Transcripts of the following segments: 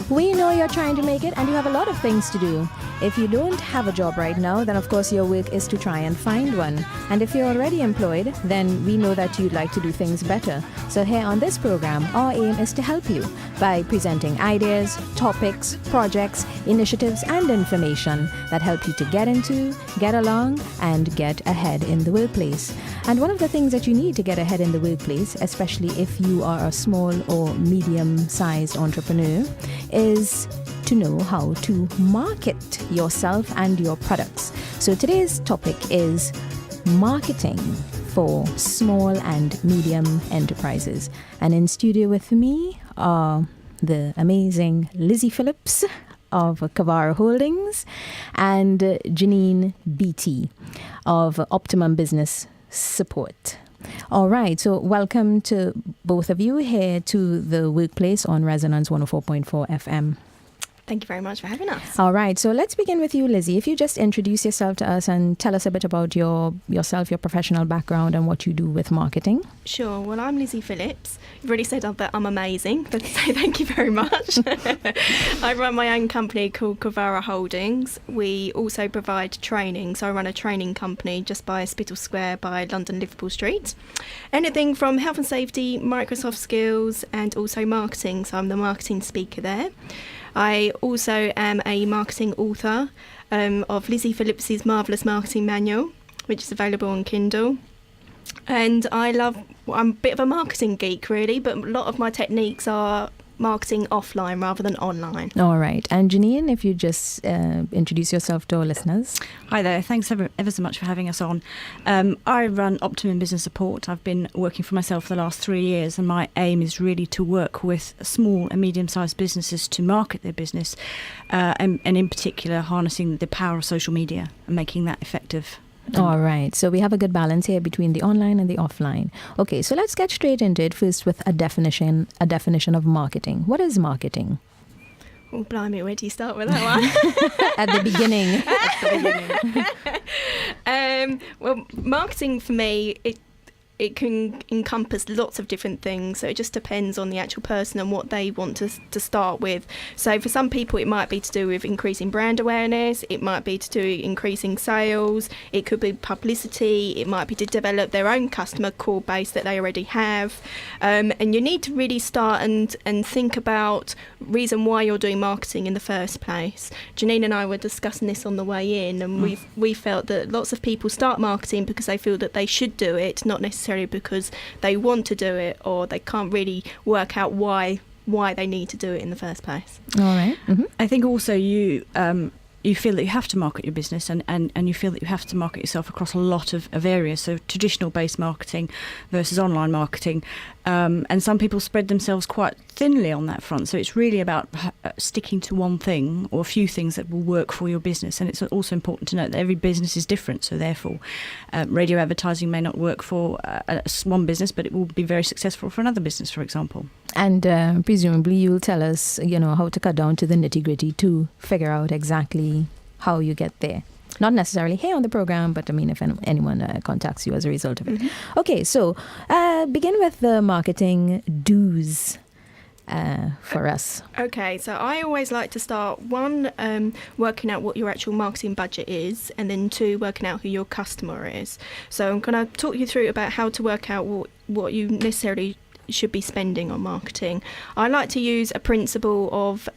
We know you're trying to make it and you have a lot of things to do. If you don't have a job right now, then of course your work is to try and find one. And if you're already employed, then we know that you'd like to do things better. So here on this program, our aim is to help you by presenting ideas, topics, projects, initiatives, and information that help you to get into, get along, and get ahead in the workplace. And one of the things that you need to get ahead in the workplace, especially if you are a small or medium-sized entrepreneur, is to know how to market yourself and your products. So today's topic is marketing for small and medium enterprises. And in studio with me are the amazing Lizzie Phillips of Cavara Holdings and Janine Beatty of Optimum Business Support. All right, so welcome to both of you here to the workplace on Resonance 104.4 FM. Thank you very much for having us. All right, so let's begin with you, Lizzie. If you just introduce yourself to us and tell us a bit about yourself, your professional background, and what you do with marketing. Sure. Well, I'm Lizzie Phillips. You've already said that I'm amazing, but say thank you very much. I run my own company called Cavara Holdings. We also provide training. So I run a training company just by Spittal Square by London Liverpool Street. Anything from health and safety, Microsoft skills, and also marketing. So I'm the marketing speaker there. I also am a marketing author of Lizzie Phillips' Marvellous Marketing Manual, which is available on Kindle. And I'm a bit of a marketing geek, really, but a lot of my techniques are marketing offline rather than online. All right. And Janine, if you just introduce yourself to our listeners. Hi there. Thanks ever so much for having us on. I run Optimum Business Support. I've been working for myself for the last 3 years, and my aim is really to work with small and medium-sized businesses to market their business, and in particular harnessing the power of social media and making that effective. All right. So we have a good balance here between the online and the offline. Okay, so let's get straight into it first with a definition of marketing. What is marketing? Oh, blimey, where do you start with that one? At the beginning. Well, marketing for me, it can encompass lots of different things. So it just depends on the actual person and what they want to start with. So for some people, it might be to do with increasing brand awareness. It might be to do with increasing sales. It could be publicity. It might be to develop their own customer core base that they already have. And you need to really start and think about reason why you're doing marketing in the first place. Janine and I were discussing this on the way in, and we felt that lots of people start marketing because they feel that they should do it, not necessarily because they want to do it, or they can't really work out why they need to do it in the first place. All right. Mm-hmm. I think also you feel that you have to market your business and you feel that you have to market yourself across a lot of areas, so traditional based marketing versus online marketing, and some people spread themselves quite thinly on that front, so it's really about sticking to one thing or a few things that will work for your business. And it's also important to note that every business is different, so therefore radio advertising may not work for one business, but it will be very successful for another business, for example. And presumably you'll tell us, how to cut down to the nitty-gritty to figure out exactly how you get there. Not necessarily here on the program, but if anyone contacts you as a result of it. Mm-hmm. Okay, so begin with the marketing do's for us. Okay, so I always like to start, one, working out what your actual marketing budget is, and then two, working out who your customer is. So I'm going to talk you through about how to work out what you necessarily should be spending on marketing. I like to use a principle of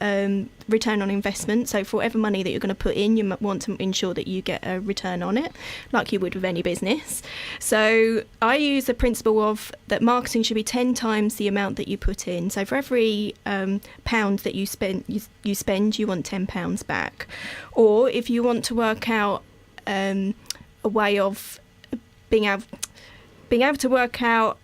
return on investment. So for whatever money that you're going to put in, you want to ensure that you get a return on it, like you would with any business. So I use the principle of that marketing should be 10 times the amount that you put in. So for every pound that you spend, you want £10 back. Or if you want to work out a way of being able to work out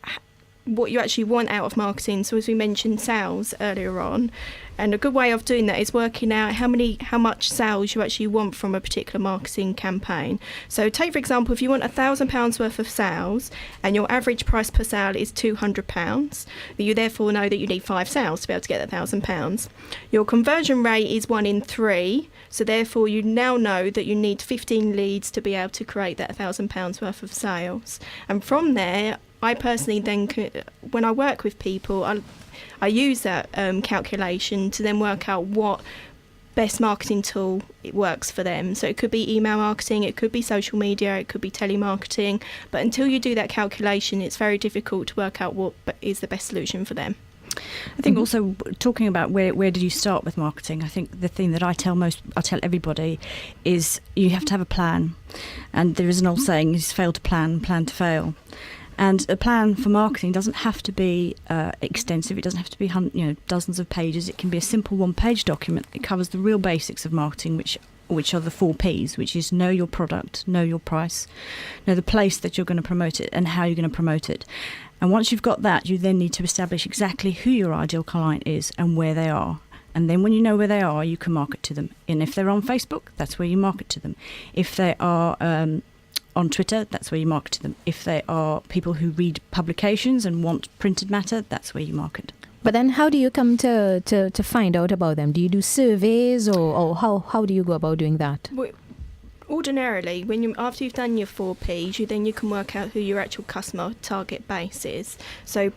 what you actually want out of marketing. So as we mentioned sales earlier on, and a good way of doing that is working out how much sales you actually want from a particular marketing campaign. So take, for example, if you want £1,000 worth of sales and your average price per sale is £200, you therefore know that you need 5 sales to be able to get that £1,000. Your conversion rate is 1 in 3, so therefore you now know that you need 15 leads to be able to create that £1,000 worth of sales. And from there, I personally then, when I work with people, I use that calculation to then work out what best marketing tool it works for them. So it could be email marketing, it could be social media, it could be telemarketing. But until you do that calculation, it's very difficult to work out what is the best solution for them. I think also talking about where did you start with marketing, I think the thing that I tell everybody is you have to have a plan. And there is an old saying, is fail to plan to fail. And a plan for marketing doesn't have to be extensive. It doesn't have to be dozens of pages. It can be a simple one-page document. It covers the real basics of marketing, which are the 4 Ps, which is know your product, know your price, know the place that you're going to promote it and how you're going to promote it. And once you've got that, you then need to establish exactly who your ideal client is and where they are. And then when you know where they are, you can market to them. And if they're on Facebook, that's where you market to them. If they are on Twitter, that's where you market to them. If they are people who read publications and want printed matter, that's where you market. But then how do you come to find out about them? Do you do surveys or how do you go about doing that? Ordinarily, after you've done your 4 Ps, you can work out who your actual customer target base is. So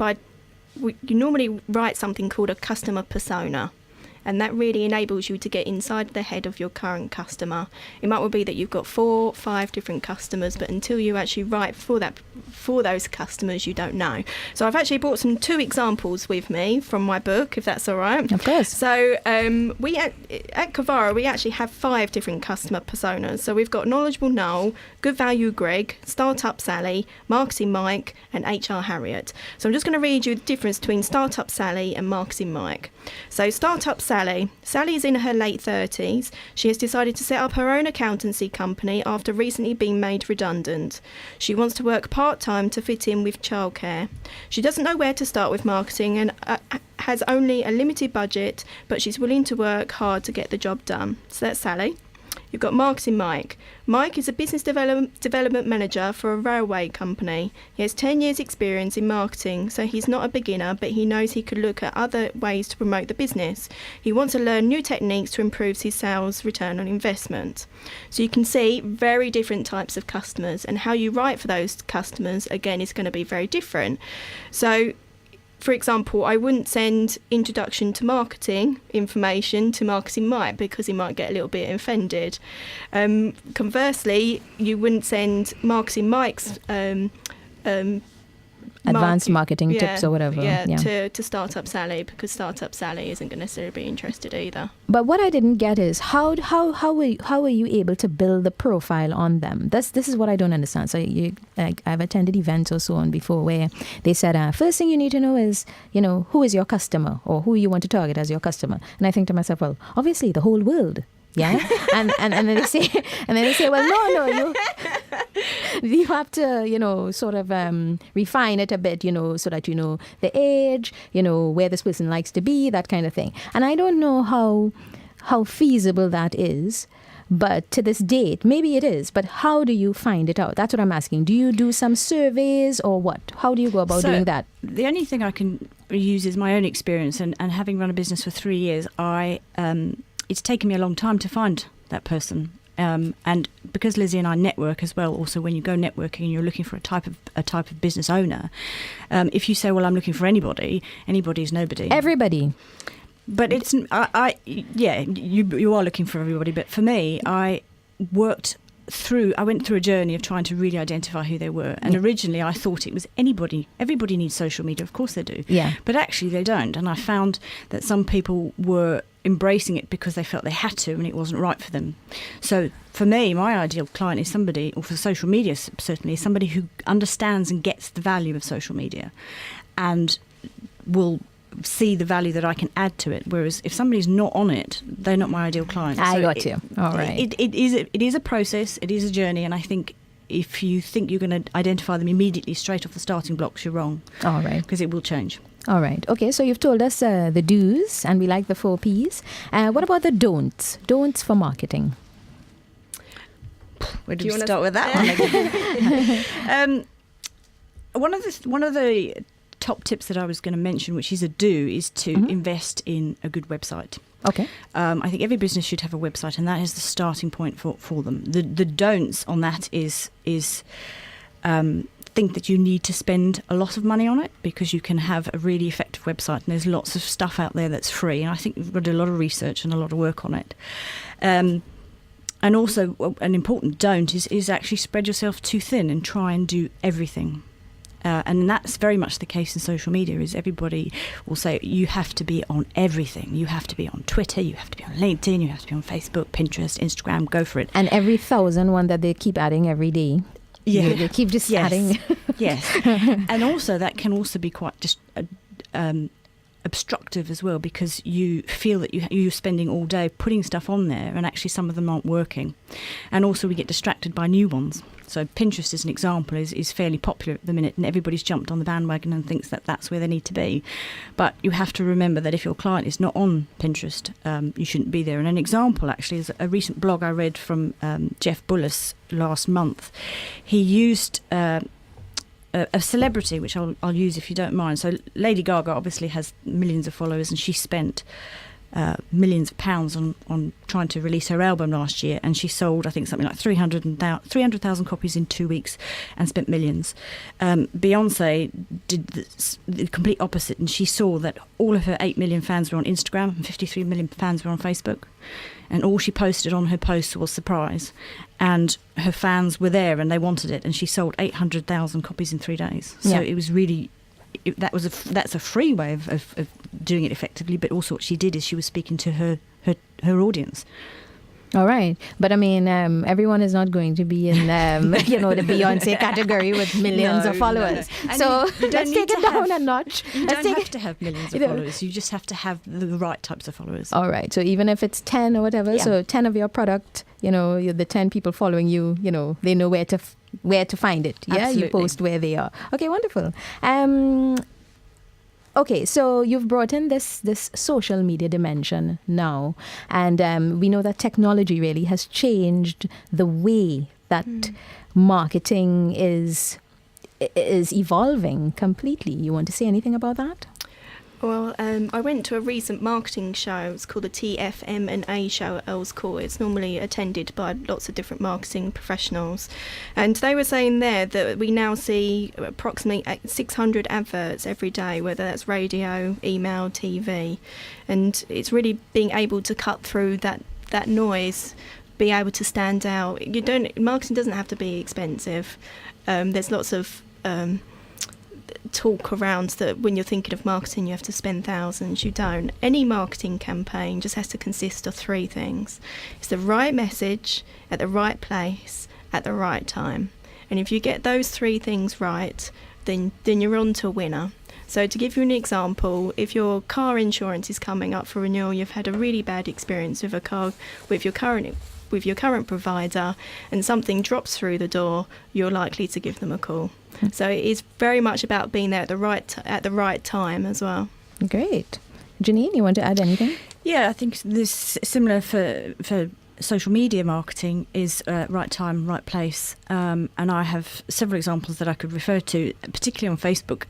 you normally write something called a customer persona. And that really enables you to get inside the head of your current customer. It might well be that you've got 4, 5 different customers, but until you actually write for those customers, you don't know. So I've actually brought 2 examples with me from my book, if that's all right. Of course. So we at Cavara, we actually have 5 different customer personas. So we've got Knowledgeable Noel, Good Value Greg, Startup Sally, Marketing Mike, and HR Harriet. So I'm just going to read you the difference between Startup Sally and Marketing Mike. So Startup Sally is in her late 30s. She has decided to set up her own accountancy company after recently being made redundant. She wants to work part-time to fit in with childcare. She doesn't know where to start with marketing and has only a limited budget, but she's willing to work hard to get the job done. So that's Sally. You've got Marketing Mike. Mike is a business development manager for a railway company. He has 10 years experience in marketing, so he's not a beginner, but he knows he could look at other ways to promote the business. He wants to learn new techniques to improve his sales return on investment. So you can see very different types of customers, and how you write for those customers, again, is going to be very different. So for example, I wouldn't send introduction to marketing information to Marketing Mike because he might get a little bit offended. Conversely, you wouldn't send Marketing Mike's advanced marketing tips or whatever. To Startup Sally, because Startup Sally isn't going to necessarily be interested either. But what I didn't get is how were you able to build the profile on them? This is what I don't understand. So I've attended events or so on before where they said first thing you need to know is who is your customer or who you want to target as your customer. And I think to myself, well, obviously the whole world. Yeah, and then they say, well, no, you have to, sort of refine it a bit, so that you know the age, where this person likes to be, that kind of thing. And I don't know how feasible that is, but to this date, maybe it is. But how do you find it out? That's what I'm asking. Do you do some surveys or what? How do you go about doing that? The only thing I can use is my own experience, and having run a business for 3 years, it's taken me a long time to find that person. And because Lizzie and I network as well, also when you go networking and you're looking for a type of business owner, if you say, well, I'm looking for anybody is nobody. Everybody. But it's, you are looking for everybody. But for me, I went through a journey of trying to really identify who they were. And originally I thought it was anybody. Everybody needs social media. Of course they do. Yeah. But actually they don't. And I found that some people were embracing it because they felt they had to and it wasn't right for them. So for me, my ideal client is somebody, or for social media certainly, is somebody who understands and gets the value of social media and will see the value that I can add to it. Whereas if somebody's not on it, they're not my ideal client. I got you. All right. It is a process, it is a journey, and I think if you think you're going to identify them immediately straight off the starting blocks, you're wrong. All right. Because it will change. All right. Okay, so you've told us the do's, and we like the 4 Ps. What about the don'ts? Don'ts for marketing. Where do we start with that one? One of the top tips that I was going to mention, which is a do, is to invest in a good website. Okay. I think every business should have a website, and that is the starting point for them. The don'ts on that is think that you need to spend a lot of money on it, because you can have a really effective website and there's lots of stuff out there that's free, and I think we've got to do a lot of research and a lot of work on it. And also an important don't is actually spread yourself too thin and try and do everything. And that's very much the case in social media, is everybody will say you have to be on everything. You have to be on Twitter, you have to be on LinkedIn, you have to be on Facebook, Pinterest, Instagram, go for it. And every 1,000 that they keep adding every day. Yeah. They keep just adding. Yes. And also that can also be quite just obstructive as well, because you feel that you're spending all day putting stuff on there and actually some of them aren't working. And also we get distracted by new ones. So Pinterest, as an example, is fairly popular at the minute, and everybody's jumped on the bandwagon and thinks that that's where they need to be. But you have to remember that if your client is not on Pinterest, you shouldn't be there. And an example, actually, is a recent blog I read from Jeff Bullis last month. He used a celebrity, which I'll use if you don't mind. So Lady Gaga obviously has millions of followers, and she spent millions of pounds on trying to release her album last year, and she sold, I think, something like 300,000 copies in 2 weeks and spent millions. Beyonce did the complete opposite, and she saw that all of her 8 million fans were on Instagram and 53 million fans were on Facebook, and all she posted on her posts was surprise, and her fans were there and they wanted it, and she sold 800,000 copies in 3 days. So it was really... that's a free way of doing it effectively, but also what she did is she was speaking to her audience. All right. But I mean, everyone is not going to be in, the Beyonce category with millions of followers. No. So let's take it down a notch. You don't have to have millions of followers. You just have to have the right types of followers. All right. So even if it's 10 or whatever, so 10 of your product, the 10 people following you, they know where to find it. Yeah, Absolutely. You post where they are. Okay, wonderful. Okay, so you've brought in this social media dimension now, and we know that technology really has changed the way that marketing is evolving completely. You want to say anything about that? Well, I went to a recent marketing show. It's called the TFM&A show at Earls Court. It's normally attended by lots of different marketing professionals. And they were saying there that we now see approximately 600 adverts every day, whether that's radio, email, TV. And it's really being able to cut through that noise, be able to stand out. Marketing doesn't have to be expensive. There's lots of... talk around that when you're thinking of marketing you have to spend thousands. You don't. Any marketing campaign just has to consist of 3 things. It's the right message at the right place at the right time, and if you get those 3 things right, then you're on to a winner. So to give you an example, if your car insurance is coming up for renewal, you've had a really bad experience with a car with your current provider, and something drops through the door, you're likely to give them a call. So it is very much about being there at the right time as well. Great. Janine, you want to add anything? Yeah, I think this similar for social media marketing is right time, right place. And I have several examples that I could refer to, particularly on Facebook.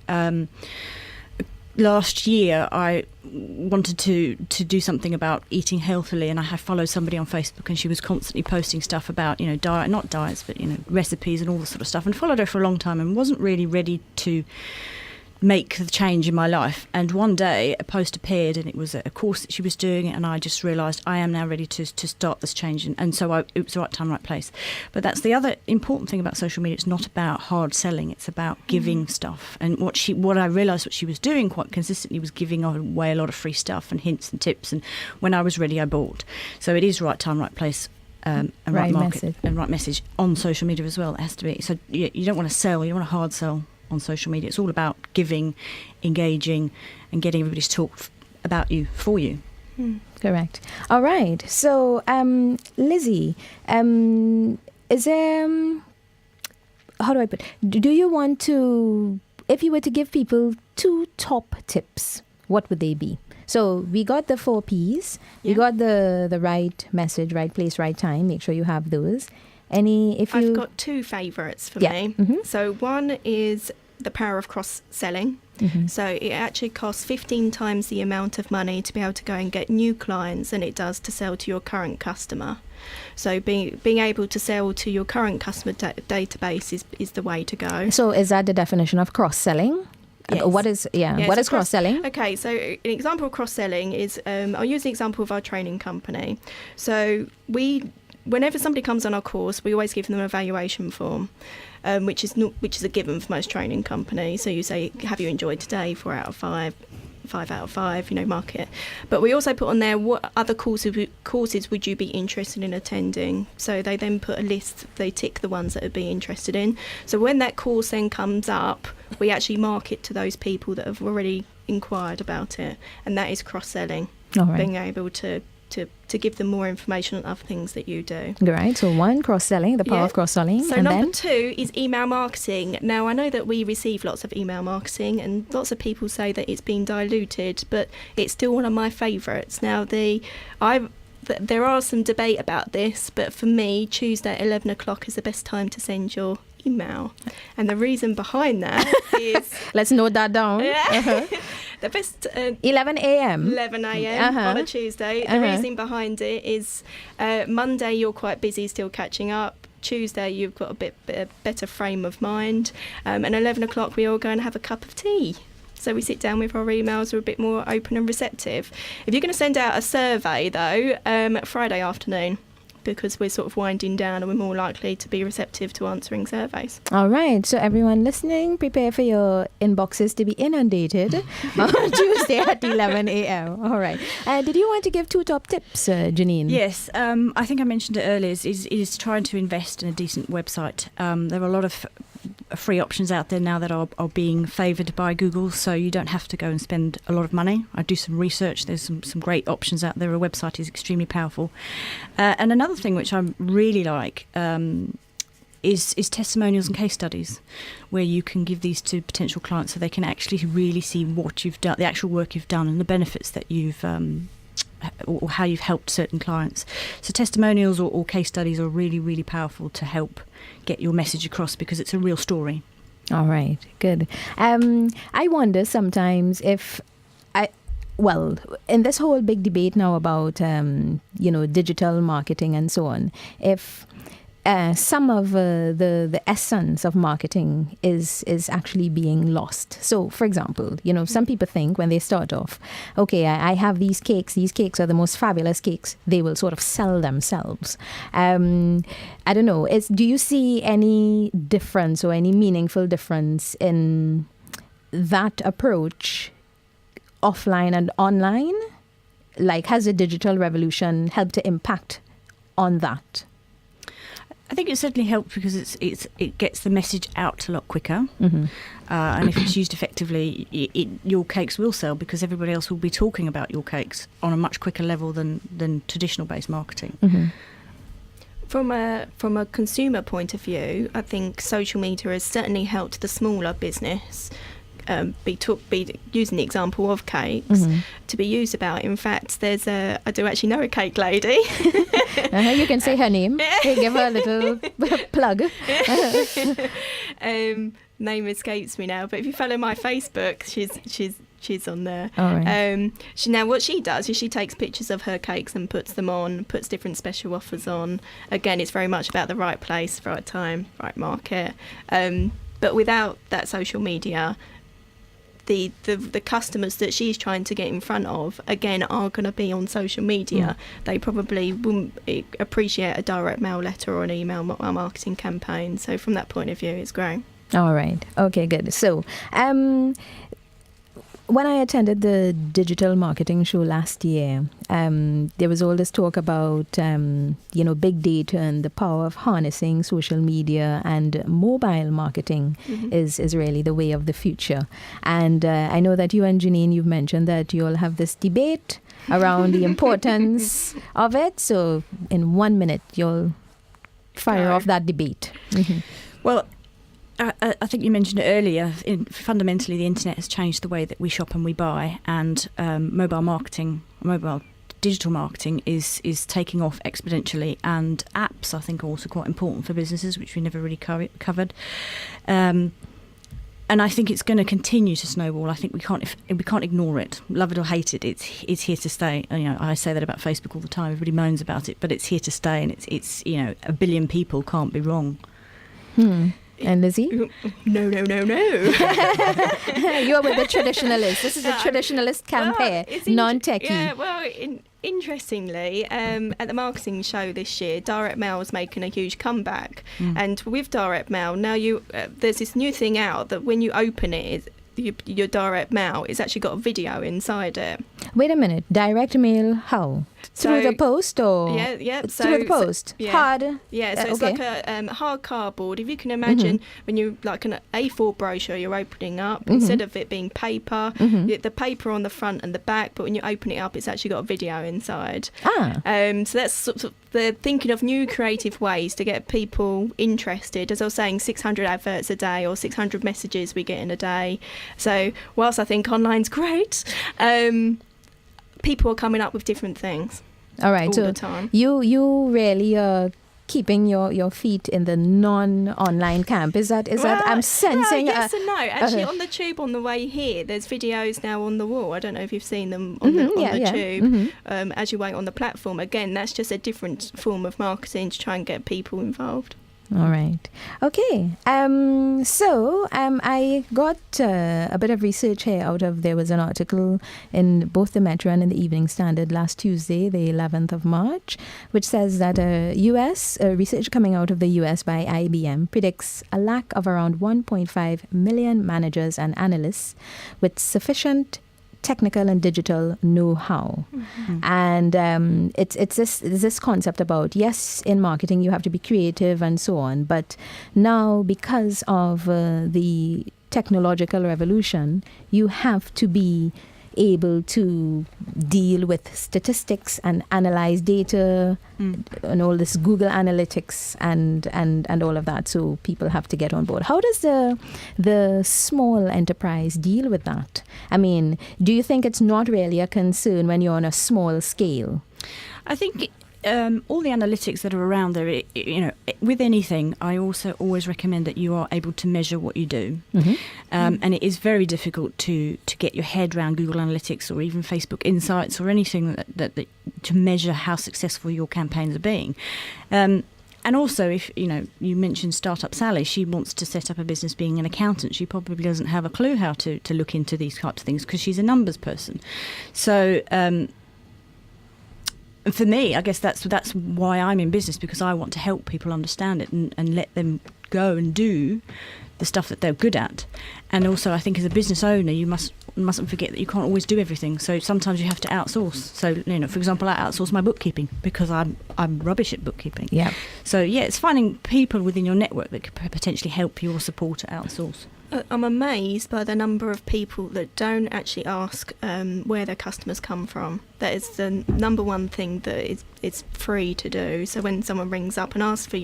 Last year, I wanted to do something about eating healthily, and I have followed somebody on Facebook, and she was constantly posting stuff about, not diets, but, recipes and all this sort of stuff, and followed her for a long time and wasn't really ready to make the change in my life. And one day a post appeared, and it was a course that she was doing, and I just realised I am now ready to start this change, and so it was the right time, right place. But that's the other important thing about social media. It's not about hard selling, it's about giving stuff. And what I realised what she was doing quite consistently was giving away a lot of free stuff and hints and tips, and when I was ready I bought. So it is right time, right place, and right market message. And right message on social media as well. It has to be. So you don't want to sell, you want to hard sell on social media. It's all about giving, engaging, and getting everybody to talk about you, for you. Correct. All right. So, Lizzie, is there... how do I put... Do you want to... If you were to give people 2 top tips, what would they be? So we got the 4 Ps. Yeah. We got the right message, right place, right time. Make sure you have those. I've got 2 favourites for me. Mm-hmm. So one is the power of cross-selling. Mm-hmm. So it actually costs 15 times the amount of money to be able to go and get new clients than it does to sell to your current customer. So being able to sell to your current customer database is the way to go. So is that the definition of cross-selling? Yes. What is cross-selling? Okay, so an example of cross-selling is, I'll use the example of our training company. So whenever somebody comes on our course, we always give them an evaluation form, which is a given for most training companies. So you say, have you enjoyed today? 4 out of 5. 5 out of 5, mark it. But we also put on there what other courses would you be interested in attending. So they then put a list, they tick the ones that would be interested in. So when that course then comes up, we actually mark it to those people that have already inquired about it. And that is cross-selling, All right. being able to give them more information on other things that you do. Right. So 1, cross-selling, the power of cross-selling. So and number then 2 is email marketing. Now, I know that we receive lots of email marketing and lots of people say that it's been diluted, but it's still one of my favourites. Now, there are some debate about this, but for me, Tuesday at 11 o'clock is the best time to send your email. And the reason behind that is... Let's note that down. The best 11 a.m. 11 a.m. on a Tuesday. The reason behind it is Monday you're quite busy still catching up. Tuesday you've got a bit better frame of mind. And 11 o'clock we all go and have a cup of tea. So we sit down with our emails, we're a bit more open and receptive. If you're going to send out a survey though, Friday afternoon, because we're sort of winding down and we're more likely to be receptive to answering surveys. All right. So everyone listening, prepare for your inboxes to be inundated on Tuesday at 11 a.m. All right. Did you want to give 2 top tips, Janine? Yes. I think I mentioned it earlier, is trying to invest in a decent website. There are a lot of free options out there now that are being favoured by Google, so you don't have to go and spend a lot of money. I do some research. There's some great options out there. A website is extremely powerful. And another thing which I really like is testimonials and case studies, where you can give these to potential clients so they can actually really see what you've done, the actual work you've done, and the benefits that you've or how you've helped certain clients. So testimonials or case studies are really, really powerful to help get your message across, because it's a real story. All right, good. I wonder sometimes if in this whole big debate now about digital marketing and so on, if some of the essence of marketing is actually being lost. So, for example, some people think when they start off, okay, I have these cakes are the most fabulous cakes, they will sort of sell themselves. I don't know, do you see any difference or any meaningful difference in that approach, offline and online? Like, has the digital revolution helped to impact on that? I think it certainly helps because it gets the message out a lot quicker. Mm-hmm. And if it's used effectively, your cakes will sell because everybody else will be talking about your cakes on a much quicker level than traditional based marketing. Mm-hmm. From a consumer point of view, I think social media has certainly helped the smaller business be using the example of cakes, mm-hmm. to be used about. In fact, I do actually know a cake lady. You can say her name. Give her a little plug. Name escapes me now, but if you follow my Facebook, she's on there. All right. Now what she does is she takes pictures of her cakes and puts them on, puts different special offers on. Again, it's very much about the right place, right time, right market. But without that social media, the customers that she's trying to get in front of, again, are going to be on social media. They probably wouldn't appreciate a direct mail letter or an email marketing campaign. So from that point of view, it's great. All right. Okay, good. So when I attended the digital marketing show last year, there was all this talk about, big data and the power of harnessing social media, and mobile marketing Mm-hmm. is really the way of the future. And I know that you and Janine, you've mentioned that you all have this debate around the importance of it. So in 1 minute, you'll fire off that debate. Mm-hmm. Well, I think you mentioned it earlier. Fundamentally, the internet has changed the way that we shop and we buy, and mobile digital marketing is taking off exponentially. And apps, I think, are also quite important for businesses, which we never really covered. And I think it's going to continue to snowball. I think we can't ignore it. Love it or hate it, it's here to stay. You know, I say that about Facebook all the time. Everybody moans about it, but it's here to stay, and it's you know, 1 billion people can't be wrong. And Lizzie? No. You're with the traditionalist. This is a traditionalist campaign, non-techie. Yeah, well, interestingly, at the marketing show this year, direct mail is making a huge comeback. And with direct mail, now there's this new thing out that when you open it, your direct mail, it's actually got a video inside it. Wait a minute. Direct mail, how? Through the post or? Yeah. Through the post? Hard? Yeah, so it's like a hard cardboard. If you can imagine when you like an A4 brochure you're opening up, instead of it being paper, the paper on the front and the back, but when you open it up, it's actually got a video inside. So that's sort of, they're thinking of new creative ways to get people interested. As I was saying, 600 adverts a day or 600 messages we get in a day. So whilst I think online's great, people are coming up with different things. All right, all so the time. You really are keeping your feet in the non-online camp. Is that I'm sensing? Yes and no. Actually, on the tube on the way here, there's videos now on the wall. I don't know if you've seen them on the tube. As you wait on the platform. Again, that's just a different form of marketing to try and get people involved. All right. Okay. So I got a bit of research here there was an article in both the Metro and in the Evening Standard last Tuesday, the 11th of March, which says that research coming out of the US by IBM predicts a lack of around 1.5 million managers and analysts with sufficient technical and digital know-how. And it's this concept about, yes, in marketing you have to be creative and so on, but now because of the technological revolution, you have to be able to deal with statistics and analyze data and all this Google Analytics and all of that. So people have to get on board. How does the small enterprise deal with that? I mean, do you think it's not really a concern when you're on a small scale? I think all the analytics that are around there, with anything, I also always recommend that you are able to measure what you do. And it is very difficult to get your head around Google Analytics or even Facebook Insights or anything that to measure how successful your campaigns are being. And also, if you mentioned Startup Sally, she wants to set up a business being an accountant. She probably doesn't have a clue how to look into these types of things because she's a numbers person. So for me, I guess that's why I'm in business, because I want to help people understand it and let them go and do the stuff that they're good at. And also, I think as a business owner, you mustn't forget that you can't always do everything. So sometimes you have to outsource. So for example, I outsource my bookkeeping because I'm rubbish at bookkeeping. Yeah. So it's finding people within your network that could potentially help you or support or outsource. I'm amazed by the number of people that don't actually ask where their customers come from. That is the number one thing that it's free to do. So when someone rings up and asks for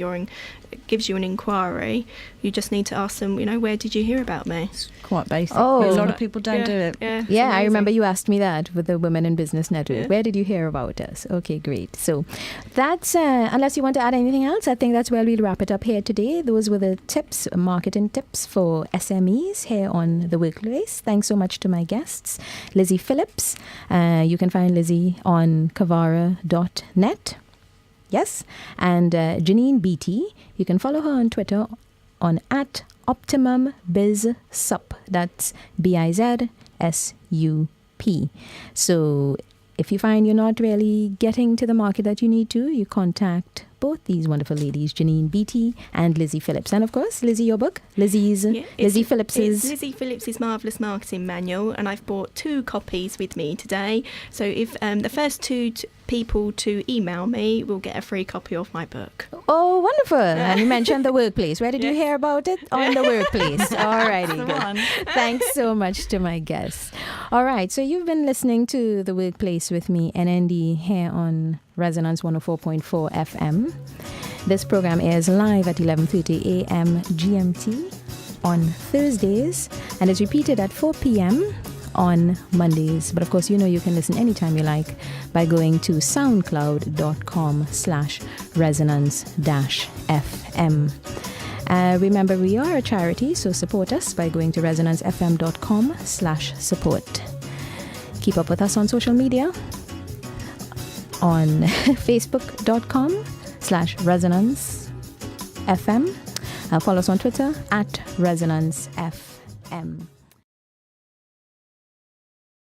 gives you an inquiry, you just need to ask them, where did you hear about me? It's quite basic. Oh, a lot of people don't do it. Yeah, I remember you asked me that with the Women in Business Network. Yeah. Where did you hear about us? Okay, great. So that's, unless you want to add anything else, I think that's where we'll wrap it up here today. Those were the tips, marketing tips for SMEs here on The Workplace. Thanks so much to my guests, Lizzie Phillips. You can find Lizzie on Cavara.net. Yes. And Janine Beattie. You can follow her on Twitter on @OptimumBizSup. That's BIZSUP. So if you find you're not really getting to the market that you need to, you contact both these wonderful ladies, Janine Beattie and Lizzie Phillips. And of course, Lizzie, your book, Lizzie Phillips's... Lizzie Phillips's Marvellous Marketing Manual, and I've brought 2 copies with me today. So if the first 2 people to email me will get a free copy of my book. Oh, wonderful. And you mentioned The Workplace. Where did you hear about it? On The Workplace. All righty. Thanks so much to my guests. All right. So you've been listening to The Workplace with me, NND, here on Resonance 104.4 FM. This program airs live at 11:30 a.m. GMT on Thursdays and is repeated at 4 p.m. on Mondays. But of course, you can listen anytime you like by going to soundcloud.com/resonance-fm. Remember, we are a charity, so support us by going to resonancefm.com/support. Keep up with us on social media on facebook.com/resonancefm. Follow us on Twitter @resonancefm.